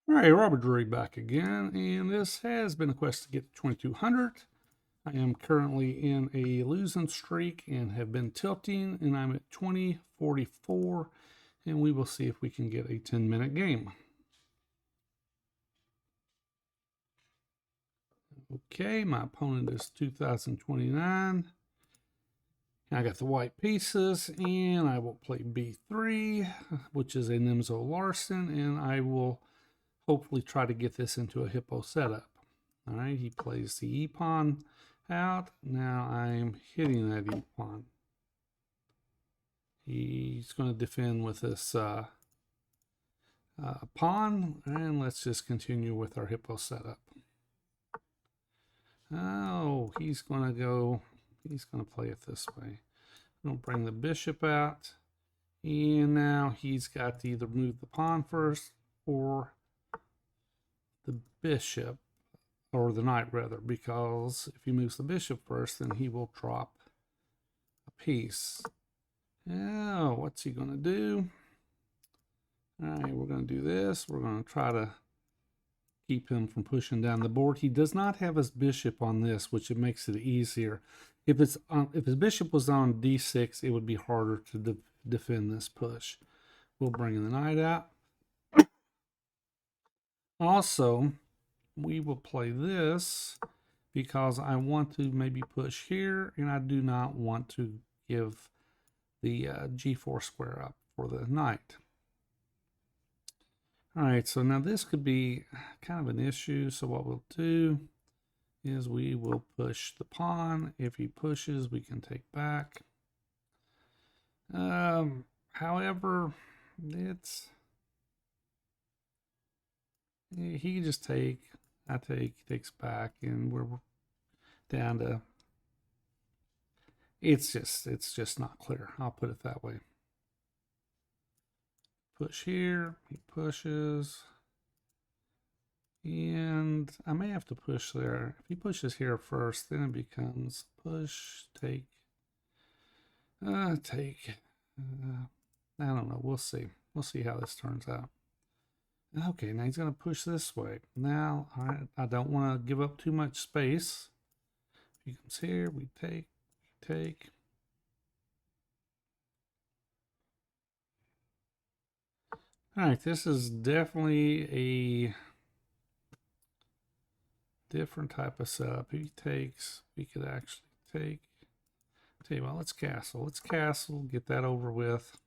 All right, Robert Drury back again, and this has been a quest to get to 2200. I am currently in a losing streak and have been tilting, and I'm at 2044, and we will see if we can get a 10-minute game. Okay, my opponent is 2029. I got the white pieces, and I will play B3, which is a Nimzo Larson, and I will hopefully try to get this into a Hippo setup. All right, he plays the E-pawn out. Now I'm hitting that E-pawn. He's going to defend with this pawn, and let's just continue with our Hippo setup. Oh, he's going to play it this way. I'm going to bring the bishop out, and now he's got to either move the pawn first or the bishop, or the knight rather, because if he moves the bishop first, then he will drop a piece. Now, what's he going to do? All right, we're going to do this. We're going to try to keep him from pushing down the board. He does not have his bishop on this, which it makes it easier. If his bishop was on d6, it would be harder to defend this push. We'll bring the knight out. Also, we will play this because I want to maybe push here, and I do not want to give the g4 square up for the knight. All right, so now this could be kind of an issue. So what we'll do is we will push the pawn. If he pushes, we can take back. However, he can just take, I take, he takes back, and we're down to, it's just not clear. I'll put it that way. Push here, he pushes, and I may have to push there. If he pushes here first, then it becomes push, take, take. I don't know. We'll see. We'll see how this turns out. Okay, now he's going to push this way. Now, I don't want to give up too much space. If he comes here, we take, take. All right, this is definitely a different type of setup. If he takes, we could actually take. Tell you what, let's castle. Let's castle, get that over with.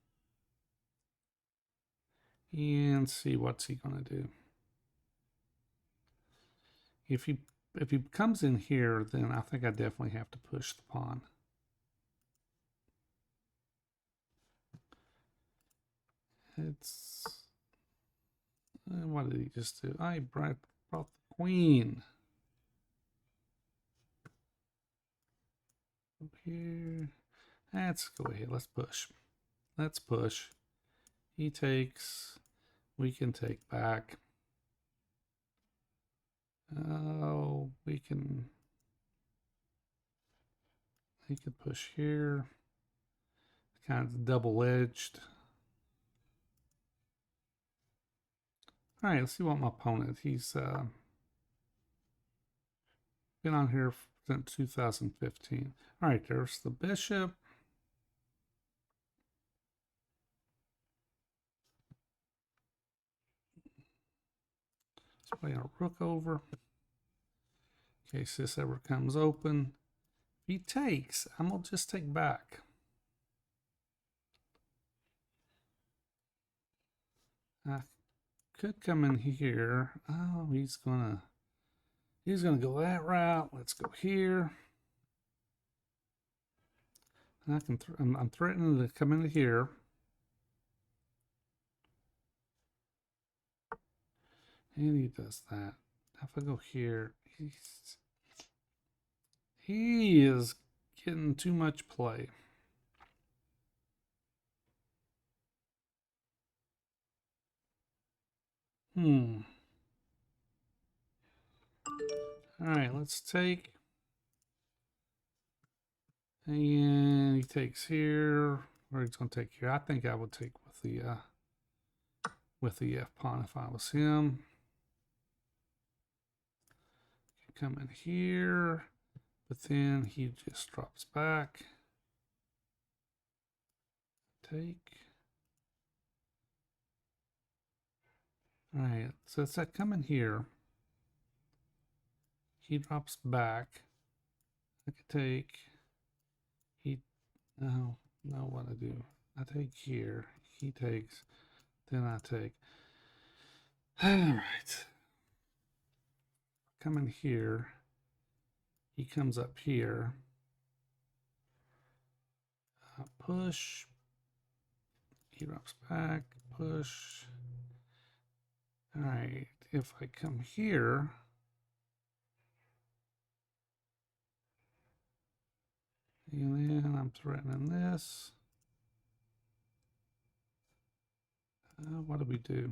And see what's he going to do. If he comes in here, then I think I definitely have to push the pawn. It's what did he just do? I brought the queen up here. Let's go ahead. Let's push. Let's push. He takes. We can take back. Oh, we can. He could push here. Kind of double-edged. All right, let's see what my opponent. He's been on here since 2015. All right, there's the bishop. Let's play a rook over. In case this ever comes open. If he takes, I'm going to just take back. I could come in here. Oh, he's gonna go that route. Let's go here. And I can. I'm threatening to come into here. And he does that. If I go here, he is getting too much play. All right, let's take. And he takes here, or he's going to take here. I think I would take with the f pawn if I was him. come in here, but then he just drops back. Take. All right, so it's that coming here. He drops back. I could take. No, what I do? I take here. He takes. Then I take. All right. Come in here. He comes up here. Push. He drops back. Push. All right. If I come here. And then I'm threatening this. What do we do?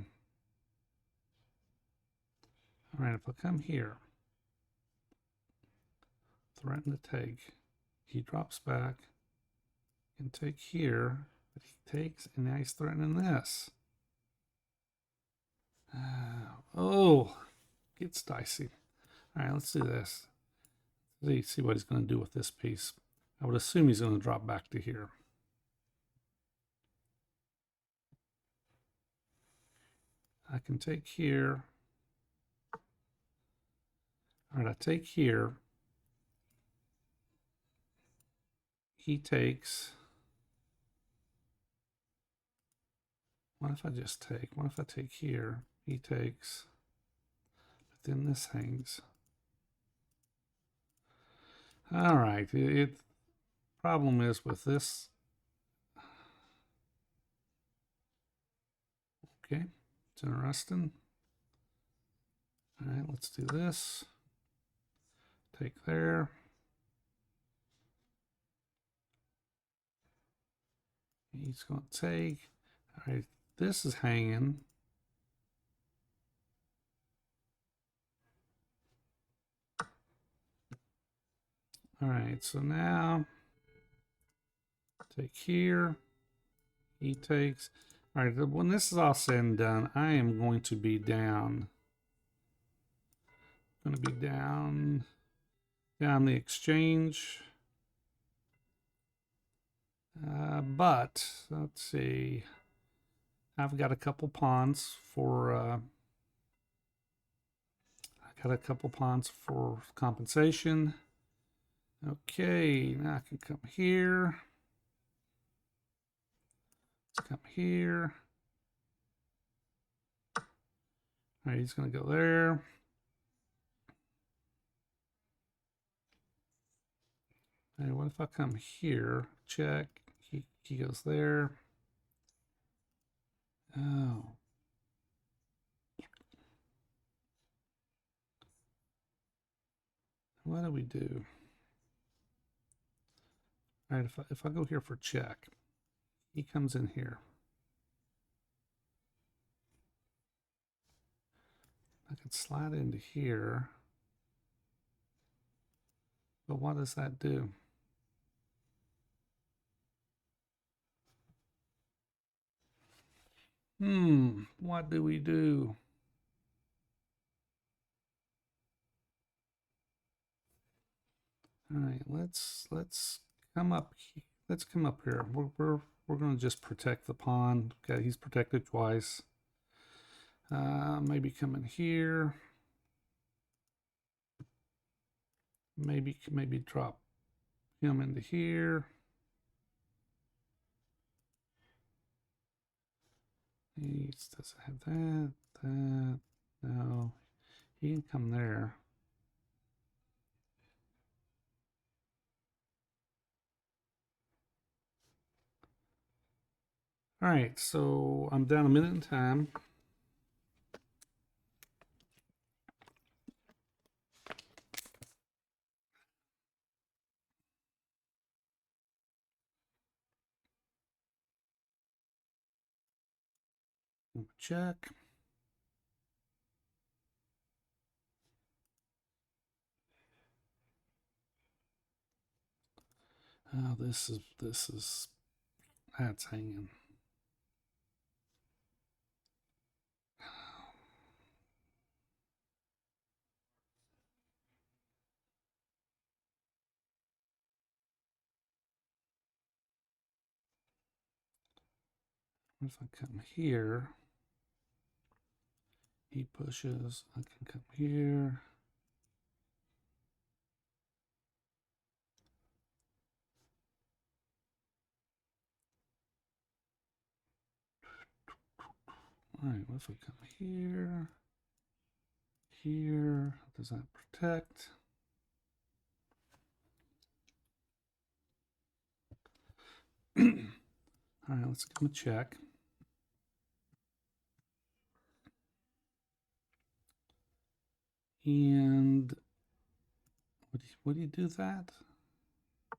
All right, if I come here, threaten to take, he drops back and take here, but he takes, and now he's threatening this. Oh, gets dicey. All right, let's do this. See what he's going to do with this piece. I would assume he's going to drop back to here. I can take here. All right, I take here. He takes. What if I just take? What if I take here? He takes. But then this hangs. All right. Problem is with this. Okay, it's interesting. All right, let's do this. Take there. He's going to take. All right, this is hanging. All right, so now take here. He takes. All right, when this is all said and done, I am going to be down. Going to be down the exchange. But let's see. I've got a couple pawns for. I got a couple pawns for compensation. Okay, now I can come here. Let's come here. All right, he's going to go there. All right, what if I come here? Check. He goes there. Oh. What do we do? All right, if I go here for check, he comes in here. I can slide into here. But what does that do? What do we do? All right, let's come up. Let's come up here. We're going to just protect the pawn. Okay, he's protected twice. Maybe come in here. Maybe drop him into here. He doesn't have that. No, he can come there. All right, so I'm down a minute in time. Check. Oh, this is that's hanging. If I come here, he pushes, I can come here. All right, what if we come here, here, does that protect? All right, let's give him a check. And what do you do that? All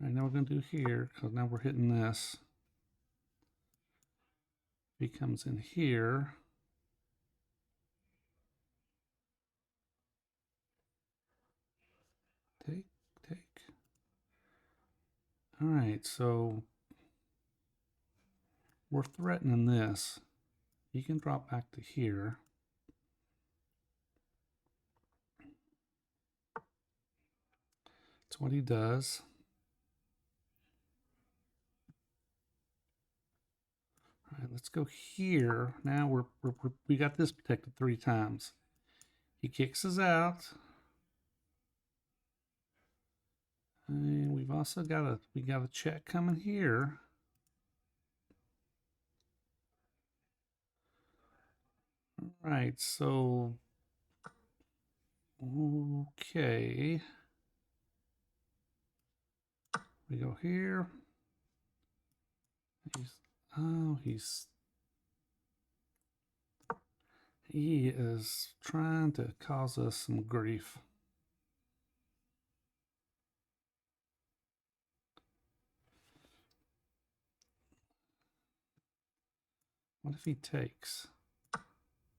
right, now we're going to do here, because now we're hitting this. If he comes in here, take. All right, so we're threatening this. He can drop back to here. That's what he does. All right, let's go here. Now we got this protected 3 times. He kicks us out. And we've also got a check coming here. All right, so okay. We go here. He is trying to cause us some grief. What if he takes?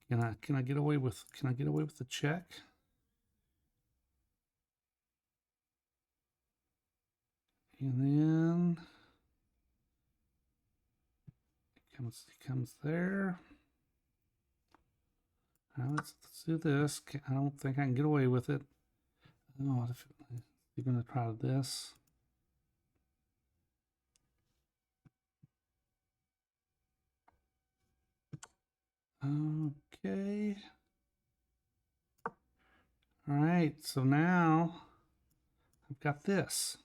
Can I get away with the check? And then he comes there. Now let's do this. I don't think I can get away with it. Oh, what if you're gonna try this? Okay. All right, so now I've got this.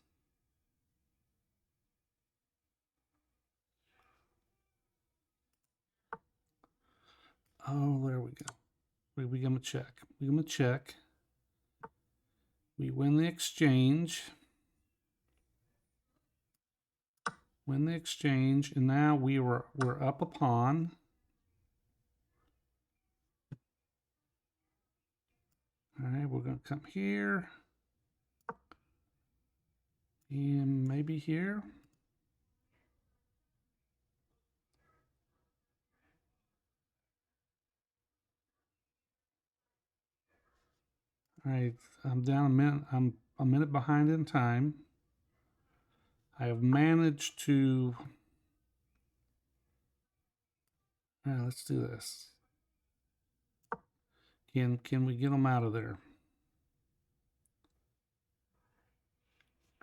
Oh, there we go. We give him a check. We give him a check. We win the exchange. Win the exchange, and now we're up a pawn. All right, we're going to come here. And maybe here. All right, I'm down a minute. I'm a minute behind in time. I have managed to. All right, let's do this. Can we get them out of there?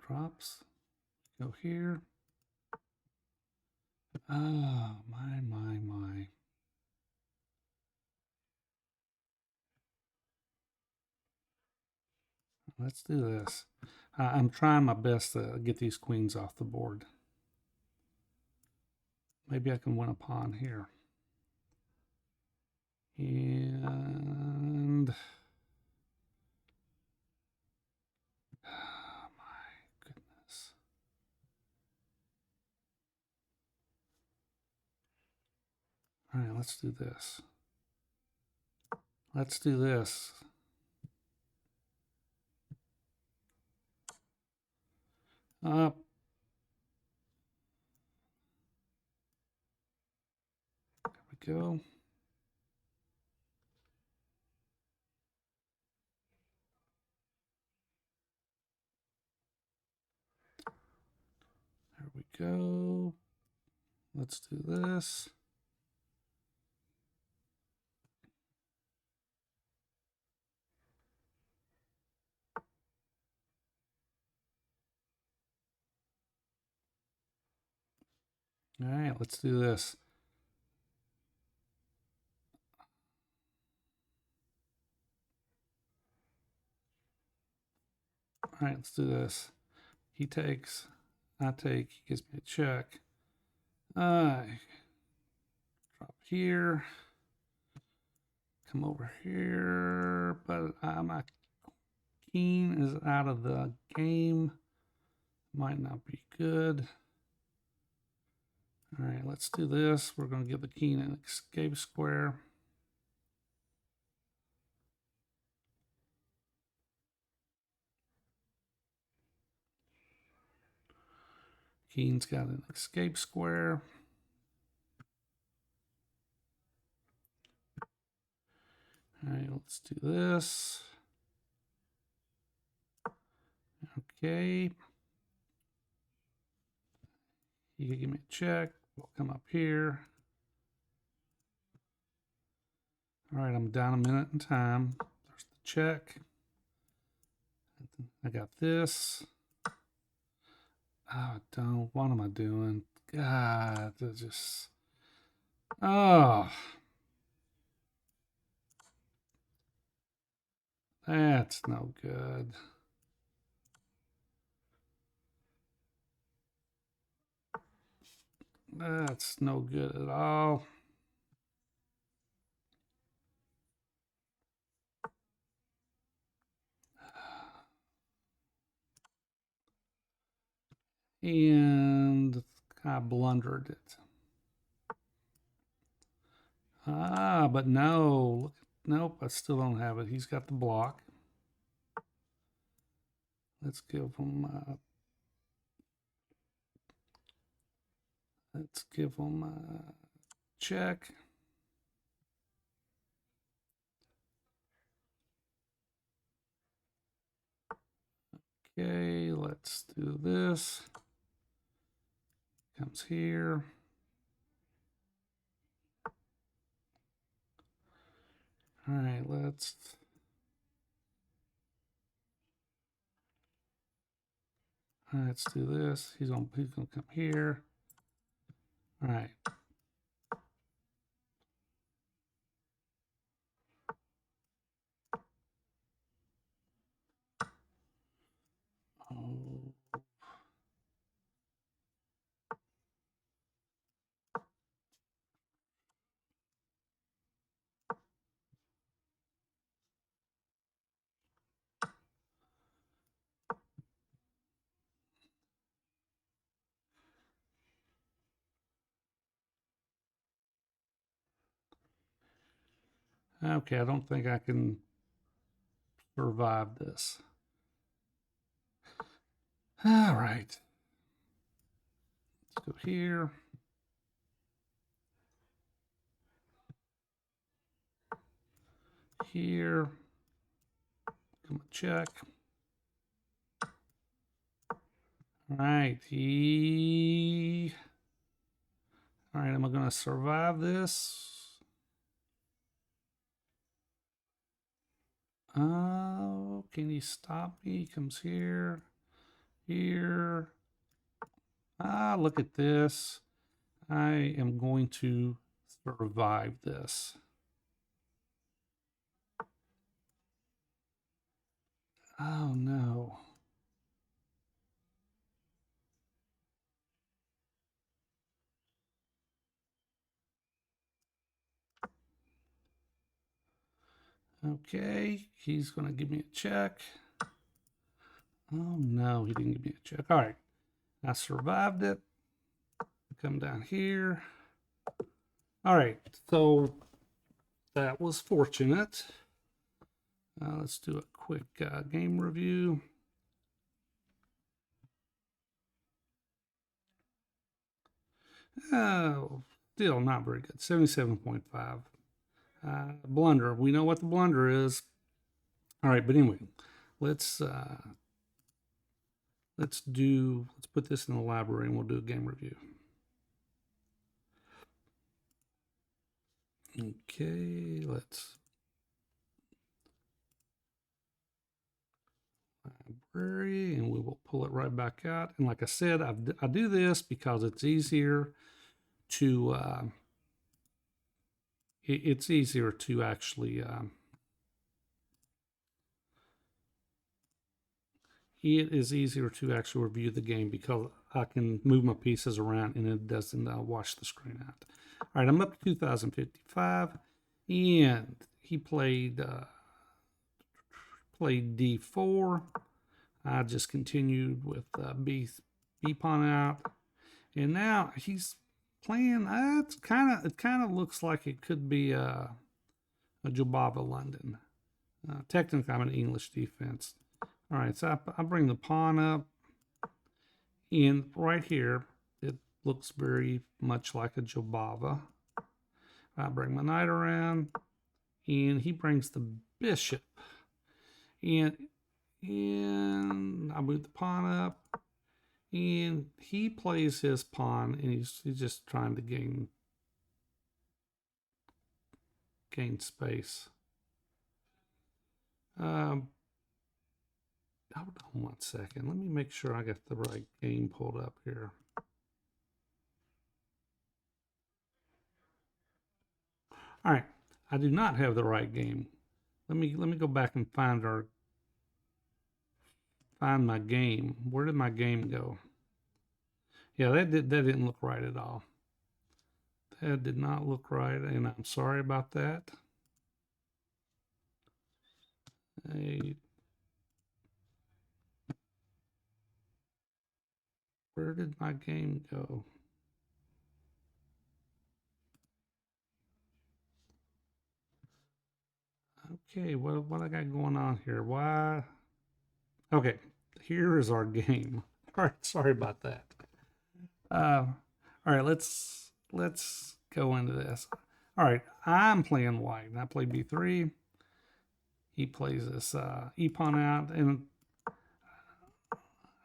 Drops. Go here. Oh, my. Let's do this. I'm trying my best to get these queens off the board. Maybe I can win a pawn here. And oh my goodness. All right, let's do this. Let's do this. Up. There we go. There we go. Let's do this. All right, let's do this. All right, let's do this. He takes, I take, he gives me a check. I drop here, come over here, but my king is out of the game. Might not be good. All right, let's do this. We're going to give the king an escape square. King's got an escape square. All right, let's do this. Okay. You can give me a check. We'll come up here. All right, I'm down a minute in time. There's the check. I got this. Oh, don't. What am I doing? God, it's just. Oh. That's no good. That's no good at all. And I blundered it. Ah, but no. Nope, I still don't have it. He's got the block. Let's give him a check. Okay, let's do this. Comes here. All right, let's do this. He's gonna come here. All right. Oh. Okay, I don't think I can survive this. All right. Let's go here. Here. Come on, check. All right. All right, am I going to survive this? Oh, can he stop me? He comes here. Here. Ah, look at this. I am going to survive this. Oh, no. Okay, he's going to give me a check. Oh, no, he didn't give me a check. All right, I survived it. Come down here. All right, so that was fortunate. Let's do a quick game review. Still not very good. 77.5. Blunder. We know what the blunder is. All right, but anyway, let's put this in the library and we'll do a game review. Okay, let's library, and we will pull it right back out. And like I said, I do this because it's easier to it's easier to actually it is easier to actually review the game because I can move my pieces around and it doesn't wash the screen out. All right, I'm up to 2055, and he played D4. I just continued with B pawn out, and now he's playing. It kind of looks like it could be a Jobava London. Technically, I'm an English defense. All right, so I bring the pawn up, and right here, it looks very much like a Jobava. I bring my knight around, and he brings the bishop, and I move the pawn up, and he plays his pawn, and he's just trying to gain space. Hold on 1 second. Let me make sure I got the right game pulled up here. All right, I do not have the right game. Let me go back and find my game. Where did my game go? Yeah, that didn't look right at all. That did not look right, and I'm sorry about that. Where did my game go? Okay, what I got going on here? Why? Okay, here is our game. All right, sorry about that. All right, let's go into this. All right, I'm playing white, and I play B3. He plays this E pawn out, and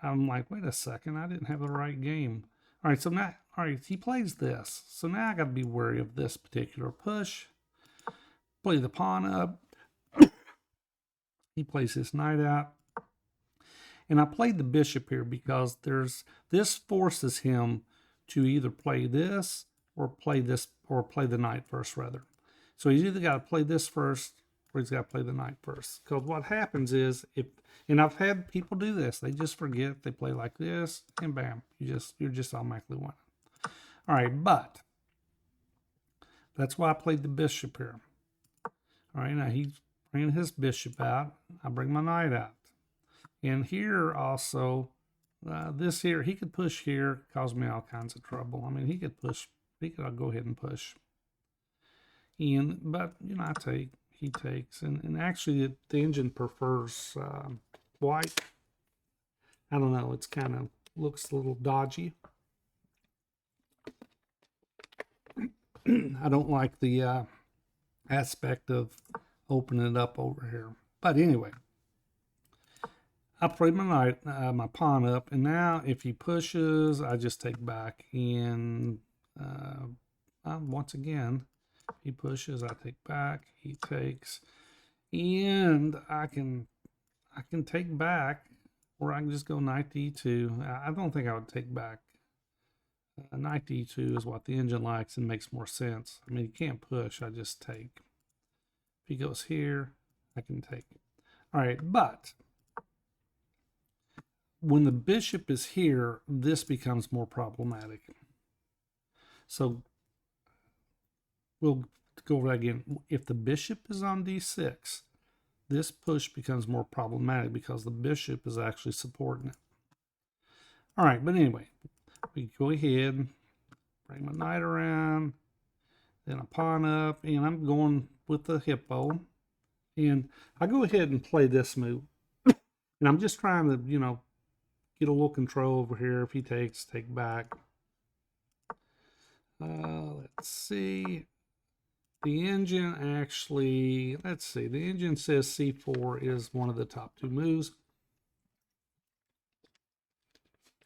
I'm like, wait a second, I didn't have the right game. All right, so now, all right, he plays this. So now I got to be wary of this particular push. Play the pawn up. He plays his knight out. And I played the bishop here because this forces him to either play this or play the knight first, rather. So he's either got to play this first or he's got to play the knight first. Because what happens is, and I've had people do this, they just forget, they play like this, and bam, you're just automatically winning. All right, but that's why I played the bishop here. All right, now he's bringing his bishop out. I bring my knight out. And here also, this here, he could push here, cause me all kinds of trouble. I mean, he could go ahead and push. But, I take, he takes. And actually, the engine prefers white. I don't know, it's kind of looks a little dodgy. I don't like the aspect of opening it up over here. But anyway, I played my knight, my pawn up, and now if he pushes, I just take back. And once again, he pushes, I take back. He takes, and I can take back, or I can just go knight d2. I don't think I would take back. Knight d2 is what the engine likes and makes more sense. I mean, you can't push, I just take. If he goes here, I can take. All right, but when the bishop is here, this becomes more problematic. So we'll go over that again. If the bishop is on d6, this push becomes more problematic because the bishop is actually supporting it. All right, but anyway, we go ahead, bring my knight around, then a pawn up, and I'm going with the hippo. And I go ahead and play this move. And I'm just trying to, get a little control over here. If he takes, take back. Let's see. The engine actually, the engine says c4 is one of the top two moves.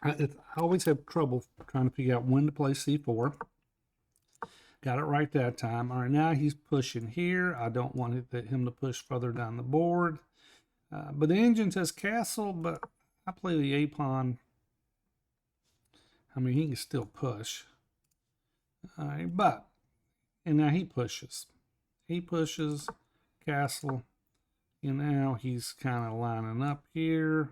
I always have trouble trying to figure out when to play c4. Got it right that time. All right, now he's pushing here. I don't want him to push further down the board. But the engine says castle, but I play the a pawn. I mean, he can still push. All right, but, and now he pushes. He pushes castle, and now he's kind of lining up here.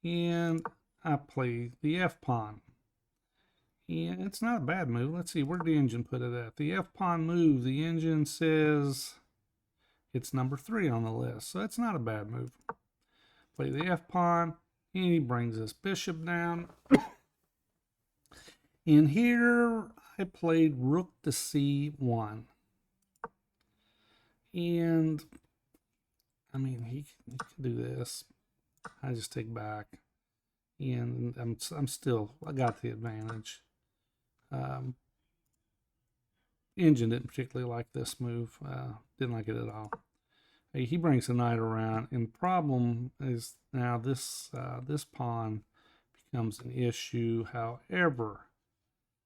And I play the F pawn. And it's not a bad move. Let's see, where did the engine put it at? The F pawn move, the engine says it's number 3 on the list, so it's not a bad move. Play the F pawn, and he brings this bishop down. And here I played rook to c1. And I mean, he can do this. I just take back, and I got the advantage. Engine didn't particularly like this move. Didn't like it at all. He brings the knight around, and the problem is now this pawn becomes an issue. However,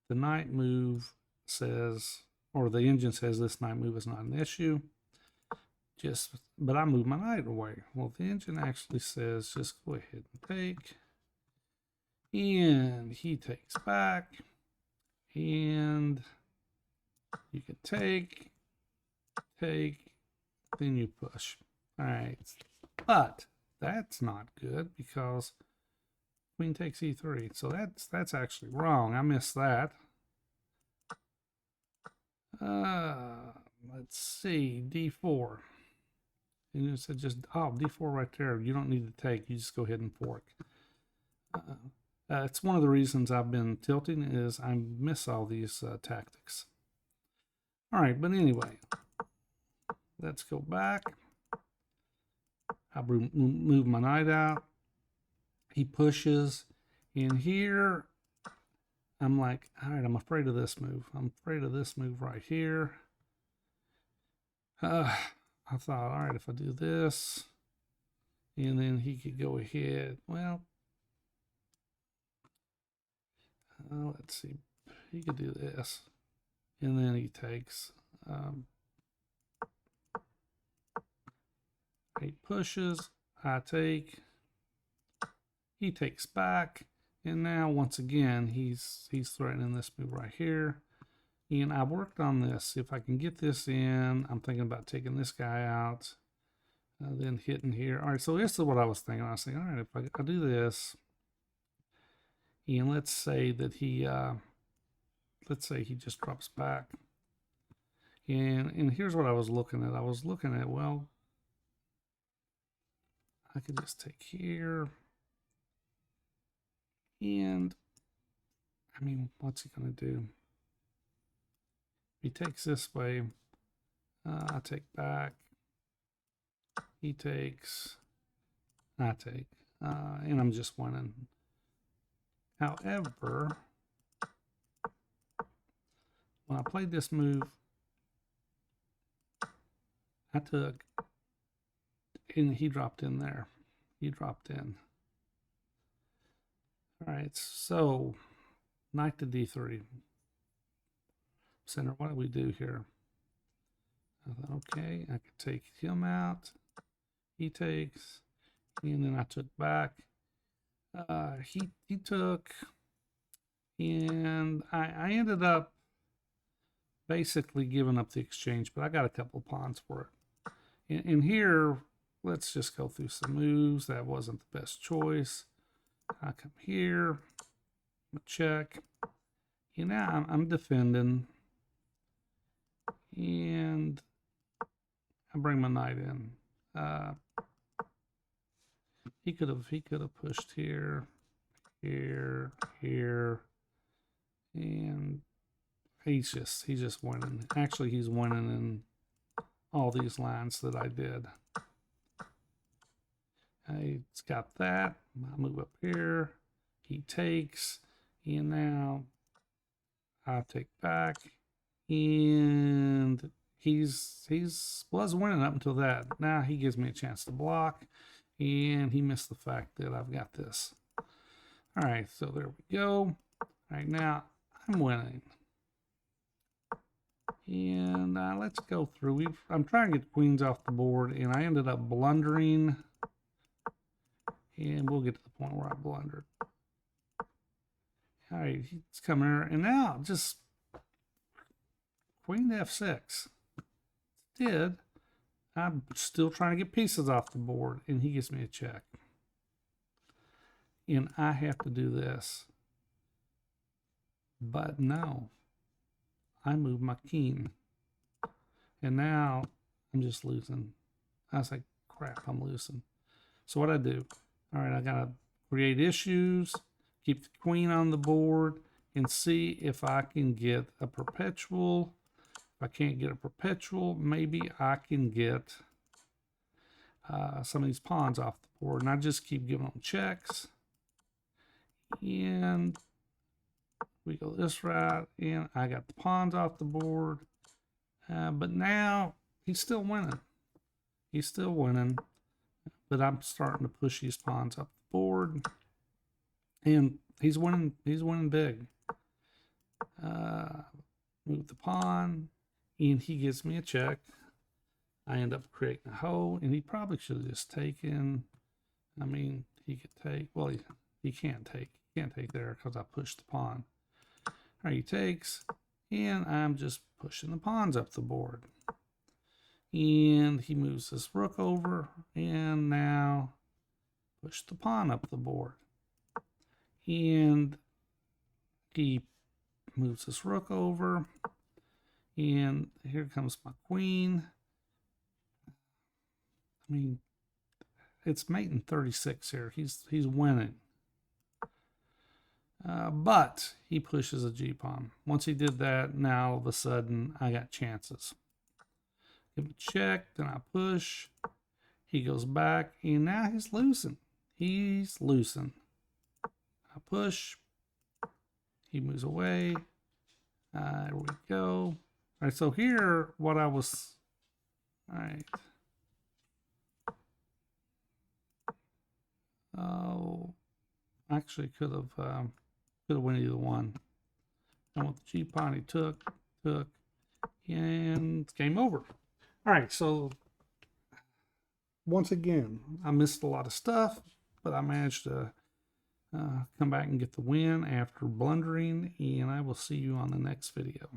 the knight move says, or the engine says, this knight move is not an issue. But I move my knight away. Well, the engine actually says just go ahead and take, and he takes back, and you can take, then you push. All right, but that's not good because queen takes e3, so that's actually wrong. I missed that. Let's see, d4. And it said just, d4 right there. You don't need to take. You just go ahead and fork. It's one of the reasons I've been tilting is I miss all these tactics. All right, but anyway, let's go back. I move my knight out. He pushes. And here, I'm like, all right, I'm afraid of this move. I'm afraid of this move right here. I thought, all right, if I do this, and then he could go ahead. Well, let's see. He could do this, and then he takes. He pushes. I take. He takes back, and now once again he's threatening this move right here. And I worked on this. If I can get this in, I'm thinking about taking this guy out, then hitting here. All right, so this is what I was thinking. I was thinking, all right, if I do this, and let's say that he just drops back. And here's what I was looking at. I was looking at, well, I could just take here. And, I mean, what's he going to do? He takes this way. I take back. He takes. I take. And I'm just winning. However, when I played this move, I took, and he dropped in there. He dropped in. All right, so knight to d3. Center, what do we do here? I thought, okay, I could take him out. He takes, and then I took back. He took, and I ended up basically giving up the exchange, but I got a couple pawns for it. And here, let's just go through some moves. That wasn't the best choice. I come here, check. And now I'm defending. And I bring my knight in. He could have pushed here, here, and he's just winning. Actually, he's winning in all these lines that I did. He's got that. I move up here. He takes, and now I take back. And was winning up until that. Now he gives me a chance to block, and he missed the fact that I've got this. All right, so there we go. All right, now I'm winning. And let's go through. I'm trying to get the queens off the board, and I ended up blundering. And we'll get to the point where I blundered. All right, he's coming here, and now just queen to f6. Did. I'm still trying to get pieces off the board, and he gives me a check. And I have to do this. But no. I move my king. And now I'm just losing. I was like, crap, I'm losing. So what I do, all right, I got to create issues, keep the queen on the board, and see if I can get a perpetual. If I can't get a perpetual, maybe I can get some of these pawns off the board. And I just keep giving them checks. And we go this route, and I got the pawns off the board. But now he's still winning. He's still winning. But I'm starting to push these pawns up the board. And he's winning. He's winning big. Move the pawn. And he gives me a check. I end up creating a hoe. And he probably should have just taken. I mean, he could take. Well, he can't take. He can't take there because I pushed the pawn. All right, he takes. And I'm just pushing the pawns up the board. And he moves this rook over. And now push the pawn up the board. And he moves this rook over. And here comes my queen. I mean, it's mate in 36 here. He's winning. But he pushes a g-pawn. Once he did that, now all of a sudden I got chances. Give him a check, then I push. He goes back, and now he's losing. He's losing. I push. He moves away. There we go. All right, so here, what I was... All right. Oh, actually could have went either one. I want the g-pawn. He took, and it's game over. All right, so once again, I missed a lot of stuff, but I managed to come back and get the win after blundering, and I will see you on the next video.